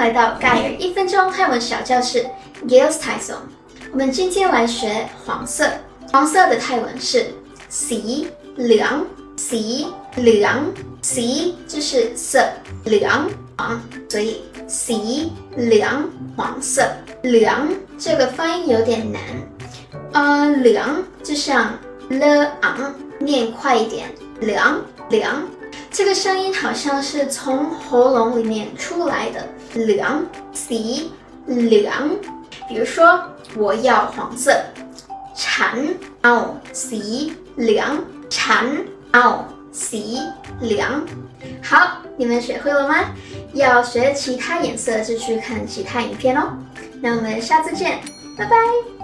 来到盖尔1分钟泰文小教室 Gail's Thai Zone。我们今天来学黄色，黄色的泰文是สีเหลืองสีเหลืองสี就是色，เหลือง黄，所以สีเหลือง黄色。เหลือง这个发音有点难，เหลือง就像了昂，念快一点，เหลืองเหลือง。这个声音好像是从喉咙里面出来的，เหลืองสีเหลือง。比如说，我要黄色，ฉันเอาสีเหลือง，ฉันเอาสีเหลือง。好，你们学会了吗？要学其他颜色就去看其他影片哦。那我们下次见，拜拜。